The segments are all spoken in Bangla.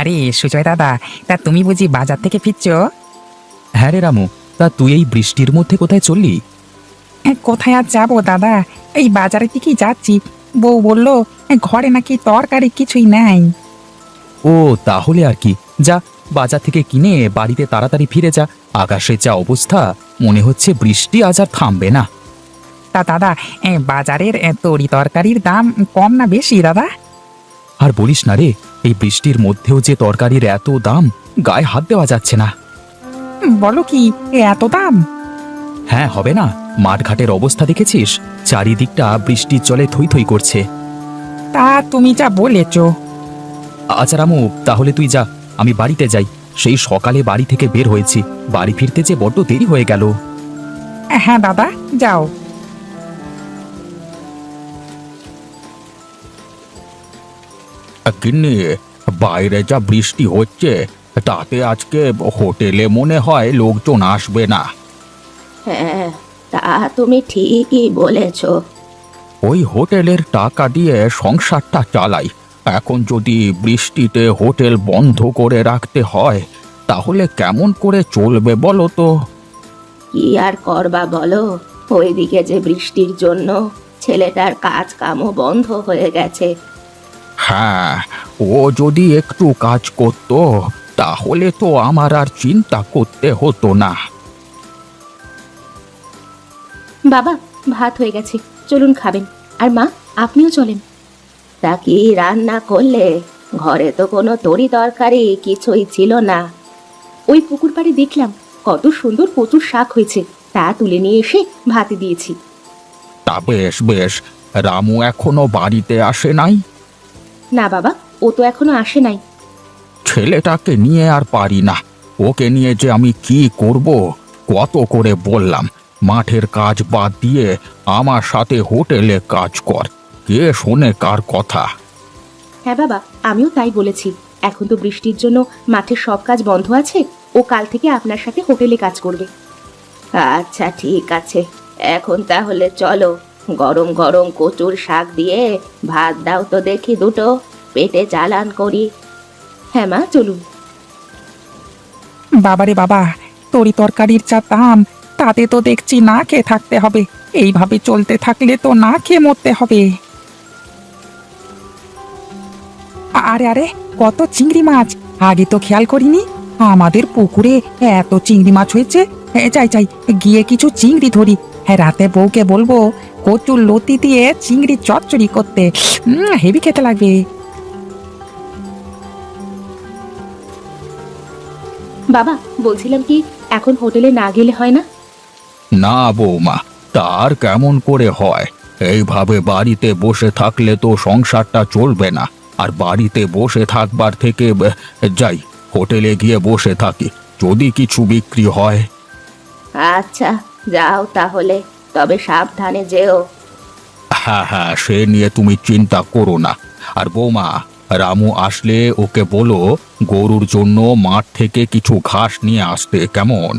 আরে সুজয় দাদা, তা তুমি বুঝি বাজার থেকে ফিরছো? হ্যাঁ রে রামু, তা তুই এই বৃষ্টির মধ্যে কোথায় চললি? কোথায় আর যাবো দাদা, এই বাজারের দিকেই যাচ্ছি। বউ বললো ঘরে নাকি তরকারি কিছুই নাই। ও তাহলে আর কি, যা বাজার থেকে কিনে বাড়িতে তাড়াতাড়ি ফিরে যা। আকাশের যা অবস্থা, মনে হচ্ছে বৃষ্টি আজ আর থামবে না। তা দাদা, বাজারের তরি তরকারির দাম কম না বেশি দাদা? আর বলিস না রে, এই বৃষ্টির মধ্যেও যে তরকারির এত দাম, গায়ে হাত দেওয়া যাচ্ছে না। বলো কি, এত দাম? হ্যাঁ, হবে না? মাঠঘাটের অবস্থা দেখেছিস? চারিদিকটা বৃষ্টির জলে থই থই করছে। তা তুমি যা বলেছো। আচ্ছা রামু, তাহলে তুই যা, আমি বাড়িতে যাই। সেই সকালে বাড়ি থেকে বের হয়েছি, বাড়ি ফিরতে যে বড্ড দেরি হয়ে গেল। হ্যাঁ দাদা, যাও। গিন্নি, বাইরে যা বৃষ্টি হচ্ছে, তাতে আজকে হোটেলে মনে হয় লোকজন আসবে না। হ্যাঁ, তা তুমি ঠিকই বলেছ। ওই হোটেলের টাকা দিয়ে সংসারটা চালাই, এখন যদি বৃষ্টিতে হোটেল বন্ধ করে রাখতে হয়, তাহলে কেমন করে চলবে বলো তো? কি আর করবা বলো, ওইদিকে যে বৃষ্টির জন্য ছেলেটার কাজ কামও বন্ধ হয়ে গেছে। হ্যাঁ, ও যদি একটু কাজ করতো, তাহলে তো আমার আর চিন্তা করতে হতো না। বাবা, ভাত হয়ে গেছে, চলুন খাবেন। আর মা, আপনিও চলেন। তা কি রান্না করলে? ঘরে তো কোনো তরি তরকারি কিছুই ছিল না। ওই পুকুর পাড়ে দেখলাম কত সুন্দর কচুর শাক হয়েছে, তা তুলে নিয়ে এসে ভাতে দিয়েছি। তা বেশ বেশ, রামু এখনো বাড়িতে আসে নাই? না বাবা, ও তো এখনো আসে নাই। ছেলেটাকে নিয়ে আর পারি না, ওকে নিয়ে যে আমি কি করব। কত করে বললাম, মাঠের কাজ বাদ দিয়ে আমার সাথে হোটেলে কাজ কর, কে শোনে কার কথা? হ্যাঁ বাবা, আমিও তাই বলেছি। এখন তো বৃষ্টির জন্য মাঠের সব কাজ বন্ধ আছে, ও কাল থেকে আপনার সাথে হোটেলে কাজ করবে। আচ্ছা ঠিক আছে, এখন তাহলে চলো, গরম গরম কচুর শাক দিয়ে ভাত দাও তো দেখি দুটো, পেটে জ্বালান করি। হ্যাঁ মা, চলুন। বাবারে বাবা, তরি তরকারির যা দাম, তাতে তো দেখছি না খেয়ে থাকতে হবে। এইভাবে চলতে থাকলে তো না খেয়ে মরতে হবে। আরে আরে, কত চিংড়ি মাছ! আগে তো খেয়াল করিনি। আমাদের পুকুরে এত চিংড়ি মাছ হয়েছে। যাই যাই, গিয়ে কিছু চিংড়ি ধরি। রাতে বউকে বলবো কচুর লতি দিয়ে চিংড়ি চচ্চড়ি করতে। হেভি খেতে লাগবে। বাবা, বলছিলাম কি, এখন হোটেলে না গেলে হয় না? না বৌমা, তার কেমন করে হয়? এইভাবে বাড়িতে বসে থাকলে তো সংসারটা চলবে না। আর বাড়িতে বসে থাকবার থেকে যাই, হোটেলে গিয়ে বসে থাকি, যদি কিছু বিক্রি হয়। আচ্ছা, যাও তাহলে, তবে সাবধানে যেও। হ্যাঁ হ্যাঁ, সে নিয়ে তুমি চিন্তা করো না। আর বৌমা, রামু আসলে ওকে বলো গরুর জন্য মাঠ থেকে কিছু ঘাস নিয়ে আসতে, কেমন?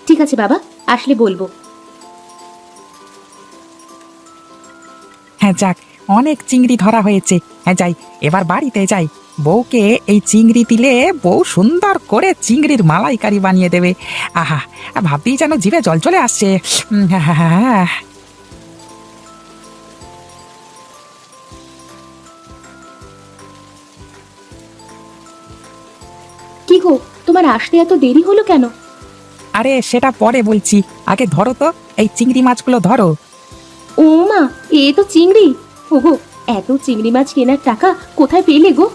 ঠিক আছে বাবা, আসলে বলবো। হ্যাঁ যাক, অনেক চিংড়ি ধরা হয়েছে। হ্যাঁ যাই, এবার বাড়িতে যাই। বউকে এই চিংড়ি দিলে বউ সুন্দর করে চিংড়ির মালাইকারি বানিয়ে দেবে। আহা, ভাবতেই যেন জিভে জল চলে আসছে। হ্যাঁ হ্যাঁ হ্যাঁ। কি গো, তোমার আসতে এত দেরি হলো কেন? আরে সেটা পরে বলছি, আগে ধরো তো, এই চিংড়ি মাছগুলো ধরো। ও মা, এ তো চিংড়ি! ওগো, এত চিংড়ি মাছ কেনার টাকা কোথায় পেলে গো?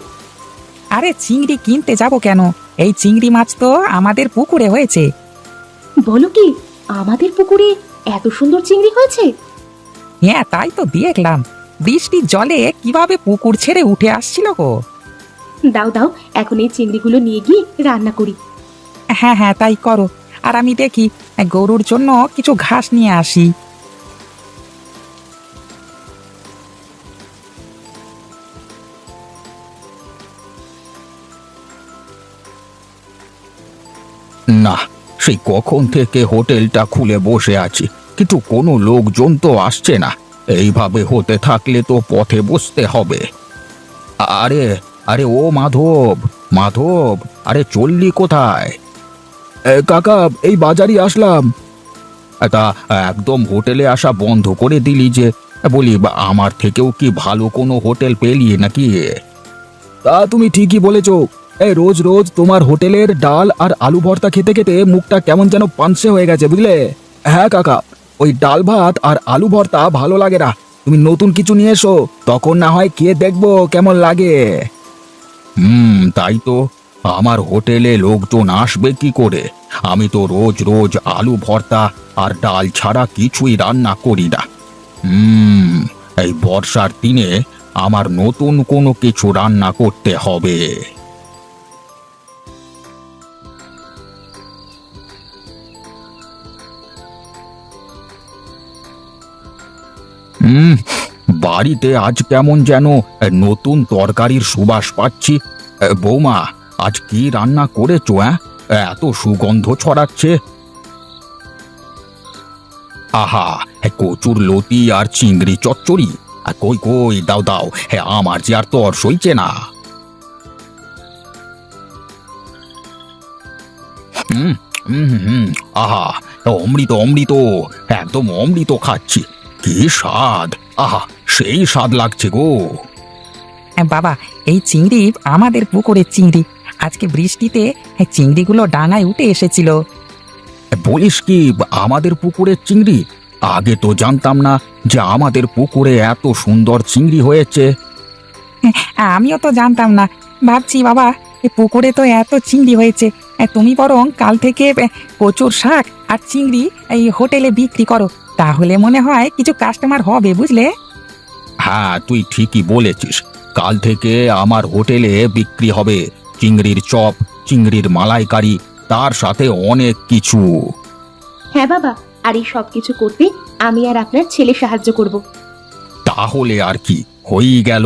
আরে চিংড়ি কিনতে যাব কেন? এই চিংড়ি মাছ তো আমাদের পুকুরে হয়েছে। বলো কি, আমাদের পুকুরে এত সুন্দর চিংড়ি হয়েছে? হ্যাঁ তাই তো দেখলাম, বৃষ্টির জলে কিভাবে পুকুর ছেড়ে উঠে আসছিল গো। দাও দাও, এখন এই চিংড়িগুলো নিয়ে গিয়ে রান্না করি। হ্যাঁ হ্যাঁ তাই করো। আর আমি দেখি গরুর জন্য কিছু ঘাস নিয়ে আসি। না, সেই কখন থেকে হোটেলটা খুলে বসে আছি, কিন্তু কোনো লোকজন তো আসছে না। এইভাবে হতে থাকলে তো পথে বসতে হবে। আরে আরে ও মাধব, মাধব, আরে চললি কোথায়? কাকা, এই বাজারই আসলাম। তা একদম হোটেলে আসা বন্ধ করে দিলি যে? বলি, আমার থেকেও কি ভালো কোনো হোটেল পেলি নাকি? তা তুমি ঠিকই বলেছ। এই রোজ রোজ তোমার হোটেলের ডাল আর আলু ভর্তা খেতে খেতে মুখটা কেমন যেন পানসে হয়ে গেছে, বুঝলে? হ্যাঁ কাকা, ওই ডাল ভাত আর আলু ভর্তা ভালো লাগে না। তুমি নতুন কিছু নিয়ে এসো, তখন না হয় খেয়ে দেখবো কেমন লাগে। তাই তো। আমার হোটেলে লোকজন আসবে কি করে? আমি তো রোজ রোজ আলু ভর্তা আর ডাল ছাড়া কিছুই রান্না করি না। এই বর্ষার দিনে আমার নতুন কোনো কিছু রান্না করতে হবে। বাড়িতে আজ কেমন যেন নতুন তরকারির সুবাস পাচ্ছি। বৌমা, আজ কি রান্না করেছো? এত সুগন্ধ ছড়াচ্ছে। আহা, কচুর লতি আর চিংড়ি চচ্চড়ি। কই কই, দাও দাও, আমার যে আর তর সইছে না। হুম হুম হুম, আহা, অমৃত অমৃত, একদম অমৃত খাচ্ছি। কি স্বাদ! আহা, সেই স্বাদ লাগছে গো। বাবা, এই চিংড়ি আমাদের পুকুরের চিংড়ি। আজকে বৃষ্টিতে চিংড়িগুলো ডাঙায় উঠে এসেছিল। বলিস কি, আমাদের পুকুরের চিংড়ি? আগে তো জানতাম না যে আমাদের পুকুরে এত সুন্দর চিংড়ি হয়েছে। আমিও তো জানতাম না। ভাবছি বাবা, এই পুকুরে তো এত চিংড়ি হয়েছে, তুমি বরং কাল থেকে কচুর শাক আর চিংড়ি এই হোটেলে বিক্রি করো, তাহলে মনে হয় কিছু কাস্টমার হবে, বুঝলে? হ্যাঁ, তুই ঠিকই বলেছিস। কাল থেকে আমার হোটেলে বিক্রি হবে চিংড়ির চপ, চিংড়ির মালাইকারি, তার সাথে অনেক কিছু। হ্যাঁ বাবা, আর এই সব কিছু করতে আমি আর আপনার ছেলে সাহায্য করব। তাহলে আর কি, হয়েই গেল।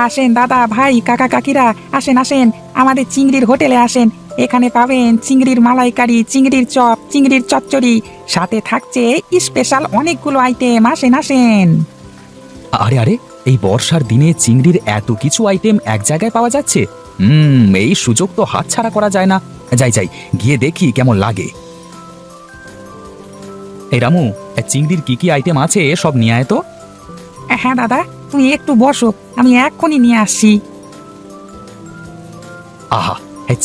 আসেন দাদা, ভাই, কাকা, কাকিরা, আসেন আসেন, আমাদের চিংড়ির হোটেলে আসেন। এখানে পাবেন চিংড়ির মালাইকারি, চিংড়ির চপ, চিংড়ির চচ্চড়ি, সাথে থাকছে স্পেশাল অনেকগুলো আইটেম। আসেন আসেন। আরে আরে, এই বর্ষার দিনে চিংড়ির এত কিছু আইটেম এক জায়গায় পাওয়া যাচ্ছে। এই সুযোগ তো হাতছাড়া করা যায় না। যাই যাই, গিয়ে দেখি কেমন লাগে। এই রামু, চিংড়ির কি কি আইটেম আছে সব নিয়ে আয় তো। হ্যাঁ দাদা, তুমি একটু বসো, আমি এক্ষুনি নিয়ে আসছি। আহা,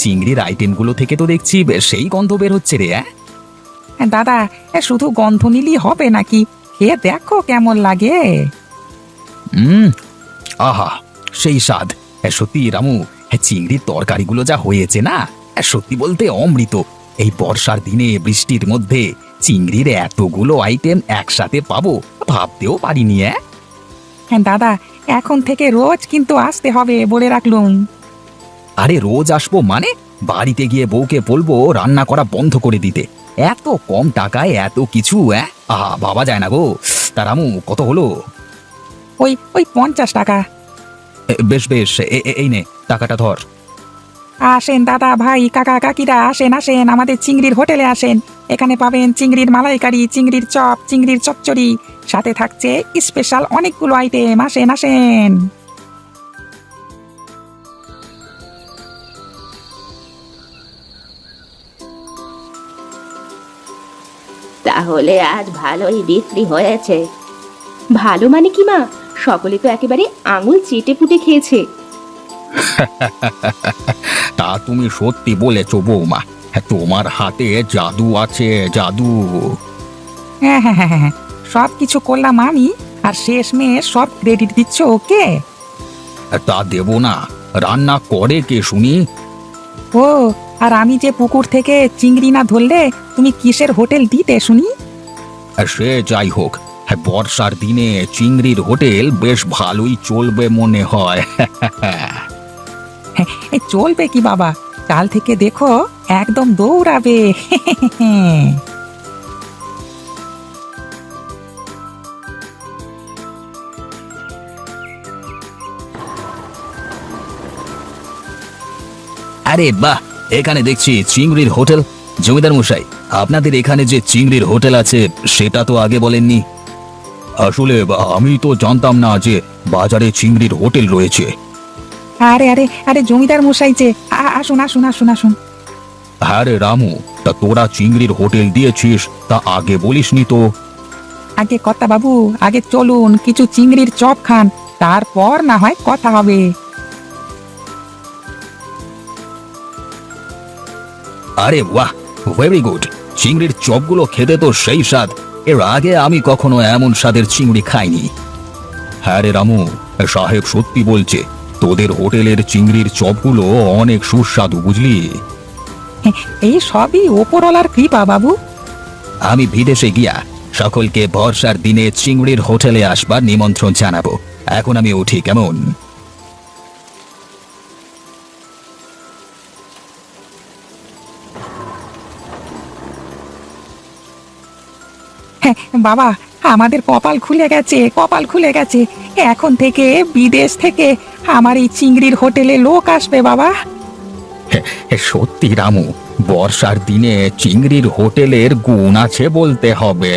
চিংড়ির আইটেমগুলো থেকে তো দেখছি সেই গন্ধ বের হচ্ছে রে। দাদা, শুধু গন্ধ নিলেই হবে নাকি? খেয়ে দেখো কেমন লাগে। আহা, সেই স্বাদ। সত্যি রামু, চিংড়ির তরকারিগুলো যা হয়েছে না, সত্যি বলতে অমৃত। এই বর্ষার দিনে বৃষ্টির মধ্যে চিংড়ির এতগুলো আইটেম একসাথে পাবো ভাবতেও পারিনি। হ্যাঁ দাদা, এখন থেকে রোজ কিন্তু আসতে হবে, বলে রাখলুম। আরে রোজ আসবো মানে? বাড়িতে গিয়ে বউকে বলবো রান্না করা বন্ধ করে দিতে। এত কম টাকায় এত কিছু, আহা, ভাবা যায় না গো। তা রামু, কত হলো? ওই ওই 50 টাকা। বেশ বেশ, এই নে, টাকাটা ধর। আসেন দাদা, ভাই, কাকা, কাকিরা, আসেন আসেন, আমাদের চিংড়ির হোটেলে আসেন। এখানে পাবেন চিংড়ির মালাইকারি, চিংড়ির চপ, চিংড়ির চচ্চড়ি, সাথে থাকছে স্পেশাল অনেকগুলো আইটেম। আসেন আসেন। তাহলে আজ ভালোই বিক্রি হয়েছে। ভালো মানে কি মা, সকলে তো একেবারে আঙুল চেটে পুটে খেয়েছে। তা তুমি সত্যি বলেছ বৌমা, তোমার হাতে জাদু আছে, জাদু। হ্যাঁ হ্যাঁ হ্যাঁ হ্যাঁ, সব কিছু করলাম আমি, আর শেষ মেয়ে সব ক্রেডিট দিচ্ছ ওকে। তা দেব না? রান্না করে কে শুনি? ও, আর আমি যে পুকুর থেকে চিংড়ি না ধরলে তুমি কিসের হোটেল দিতে শুনি? সে যাই হোক, বর্ষার দিনে চিংড়ির হোটেল বেশ ভালোই চলবে মনে হয়। এই চলবে কি বাবা, কাল থেকে দেখো একদম দৌড়াবে। আরে বাহ, এখানে দেখছি চিংড়ির হোটেল। জমিদার মশাই, আপনাদের এখানে যে চিংড়ির হোটেল আছে সেটা তো আগে বলেননি। আসলে আমি তো জানতাম না যে বাজারে চিংড়ির হোটেল রয়েছে। আরে আরে আরে জমিদার মশাই যে আসুন আসুন আসুন আসুন। হ্যাঁ রে রামু, তা তোরা চিংড়ির হোটেল দিয়েছিস তা আগে বলিসনি তো। আগে কর্তা বাবু, আগে চলুন কিছু চিংড়ির চপ খান, তারপর না হয় কথা হবে। আরে বাহ, ভেরি গুড। চিংড়ির চপগুলো খেতে তো সেই স্বাদ। এর আগে আমি কখনো এমন স্বাদের চিংড়ি খাইনি। হ্যাঁ রে রামু, সাহেব সত্যি বলছে, তোদের হোটেলের চিংড়ির চপগুলো অনেক সুস্বাদু বুঝলি। এই সবই ওপরওয়ালার কৃপা বাবু। আমি বিদেশে গিয়া সকলকে বর্ষার দিনে চিংড়ির হোটেলে আসবার নিমন্ত্রণ জানাবো। এখন আমি উঠি, কেমন? হ্যাঁ বাবা, আমাদের কপাল খুলে গেছে, কপাল খুলে গেছে। এখন থেকে বিদেশ থেকে আমার এই চিংড়ির হোটেলে লোক আসবে বাবা। সত্যি রামু, বর্ষার দিনে চিংড়ির হোটেলের গুণ আছে বলতে হবে।